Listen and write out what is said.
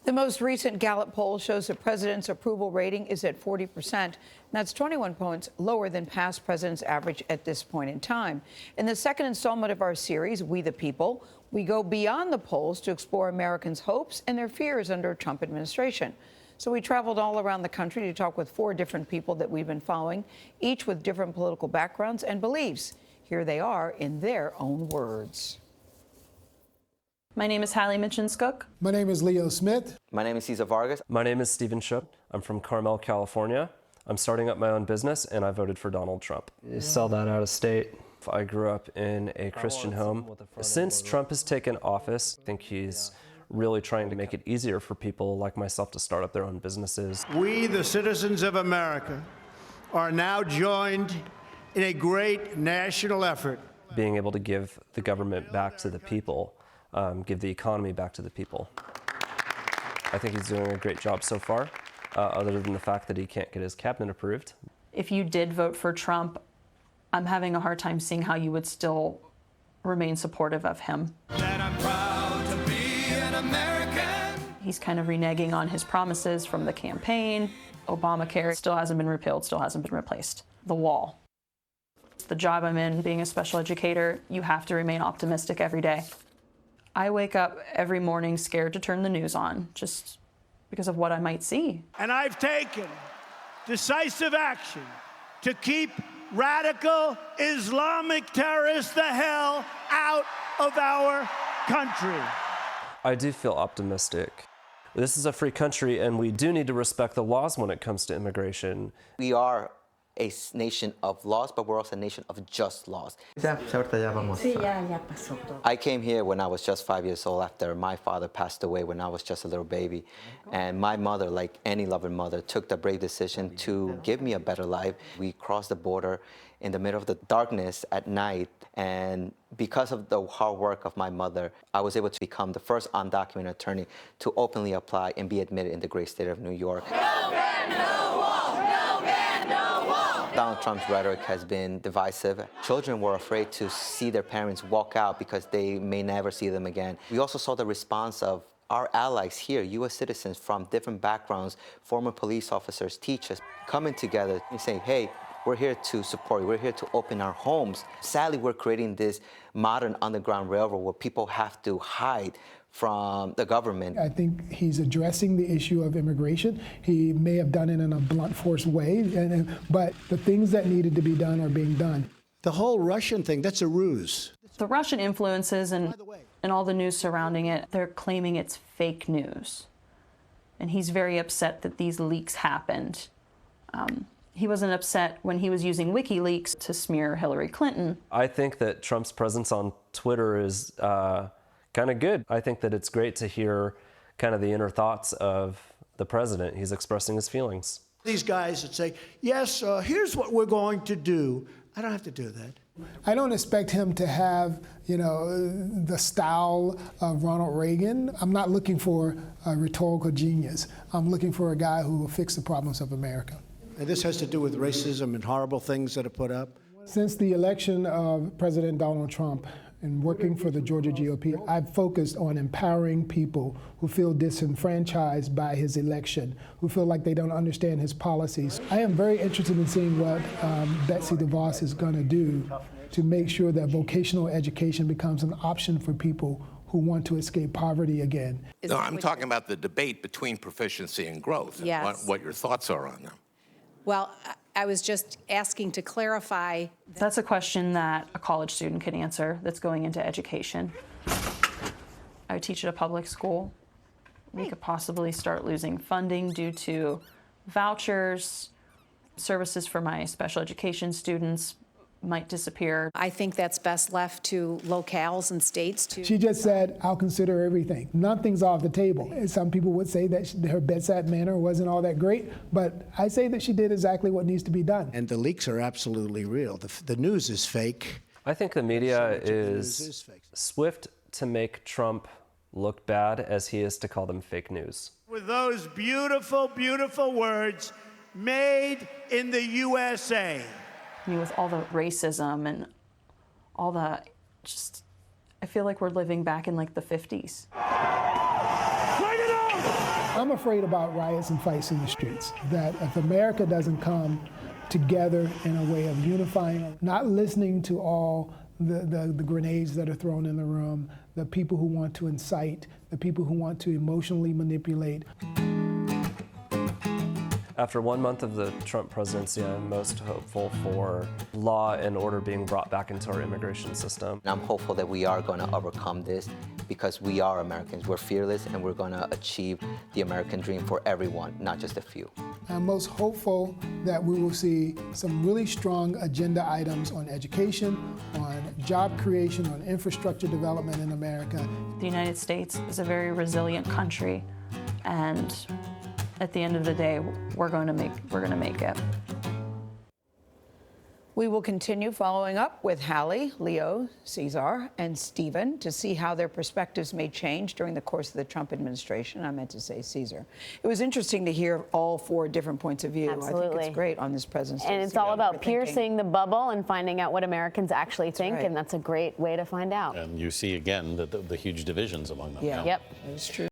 The most recent Gallup poll shows the president's approval rating is at 40%. And that's 21 points lower than past presidents' average at this point in time. In the second installment of our series, We the People, we go beyond the polls to explore Americans' hopes and their fears under a Trump administration. So we traveled all around the country to talk with 4 different people that we've been following, each with different political backgrounds and beliefs. Here they are in their own words. My name is Hallie Mitchinskook. My name is Leo Smith. My name is Cesar Vargas. My name is Stephen Shook. I'm from Carmel, California. I'm starting up my own business, and I voted for Donald Trump. Sell that out of state. I grew up in a Christian home. Since Trump has taken office, I think he's really trying to make it easier for people like myself to start up their own businesses. We, the citizens of America, are now joined in a great national effort. Being able to give the government back to the people, give the economy back to the people. I think he's doing a great job so far, other than the fact that he can't get his cabinet approved. If you did vote for Trump, I'm having a hard time seeing how you would still remain supportive of him. That I'm proud to be an American. He's kind of reneging on his promises from the campaign. Obamacare still hasn't been repealed, still hasn't been replaced. The wall. The job I'm in, being a special educator, you have to remain optimistic every day. I wake up every morning scared to turn the news on, just because of what I might see. And I've taken decisive action to keep radical Islamic terrorists the hell out of our country. I do feel optimistic. This is a free country, and we do need to respect the laws when it comes to immigration. We are a nation of laws, but we're also a nation of just laws. I came here when I was just 5 years old after my father passed away when I was just a little baby. And my mother, like any loving mother, took the brave decision to give me a better life. We crossed the border in the middle of the darkness at night. And because of the hard work of my mother, I was able to become the first undocumented attorney to openly apply and be admitted in the great state of New York. Donald Trump's rhetoric has been divisive. Children were afraid to see their parents walk out because they may never see them again. We also saw the response of our allies here, U.S. citizens from different backgrounds, former police officers, teachers, coming together and saying, hey, we're here to support you. We're here to open our homes. Sadly, we're creating this modern underground railroad where people have to hide from the government. I think he's addressing the issue of immigration. He may have done it in a blunt force way, but the things that needed to be done are being done. The whole Russian thing, that's a ruse. The Russian influences and all the news surrounding it, they're claiming it's fake news. And he's very upset that these leaks happened. He wasn't upset when he was using WikiLeaks to smear Hillary Clinton. I think that Trump's presence on Twitter is kind of good. I think that it's great to hear kind of the inner thoughts of the president. He's expressing his feelings. These guys that say, yes, here's what we're going to do. I don't have to do that. I don't expect him to have, the style of Ronald Reagan. I'm not looking for a rhetorical genius. I'm looking for a guy who will fix the problems of America. And this has to do with racism and horrible things that are put up. Since the election of President Donald Trump and working for the Georgia GOP, I've focused on empowering people who feel disenfranchised by his election, who feel like they don't understand his policies. I am very interested in seeing what Betsy DeVos is going to do to make sure that vocational education becomes an option for people who want to escape poverty again. No, I'm talking about the debate between proficiency and growth. Yes. And what your thoughts are on them. Well, I was just asking to clarify. That's a question that a college student can answer that's going into education. I teach at a public school. We could possibly start losing funding due to vouchers. Services for my special education students might disappear. I think that's best left to locales and states to. She just said, I'll consider everything. Nothing's off the table. Some people would say that her bedside manner wasn't all that great, but I say that she did exactly what needs to be done. And the leaks are absolutely real. The news is fake. I think the media is swift to make Trump look bad as he is to call them fake news. With those beautiful, beautiful words, made in the USA. I mean, with all the racism and all the I feel like we're living back in like the 50s. Bring it on! I'm afraid about riots and fights in the streets, that if America doesn't come together in a way of unifying, not listening to all the grenades that are thrown in the room, the people who want to incite, the people who want to emotionally manipulate. After 1 month of the Trump presidency, I'm most hopeful for law and order being brought back into our immigration system. And I'm hopeful that we are going to overcome this because we are Americans. We're fearless and we're going to achieve the American dream for everyone, not just a few. I'm most hopeful that we will see some really strong agenda items on education, on job creation, on infrastructure development in America. The United States is a very resilient country, and at the end of the day, we're going to make it. We will continue following up with Hallie, Leo, Cesar, and Stephen to see how their perspectives may change during the course of the Trump administration. I meant to say Cesar. It was interesting to hear all 4 different points of view. Absolutely. I think it's great on this presidency. And it's all about piercing the bubble and finding out what Americans actually think, and that's a great way to find out. And you see again the huge divisions among them. Yeah, now. Yep. It's true.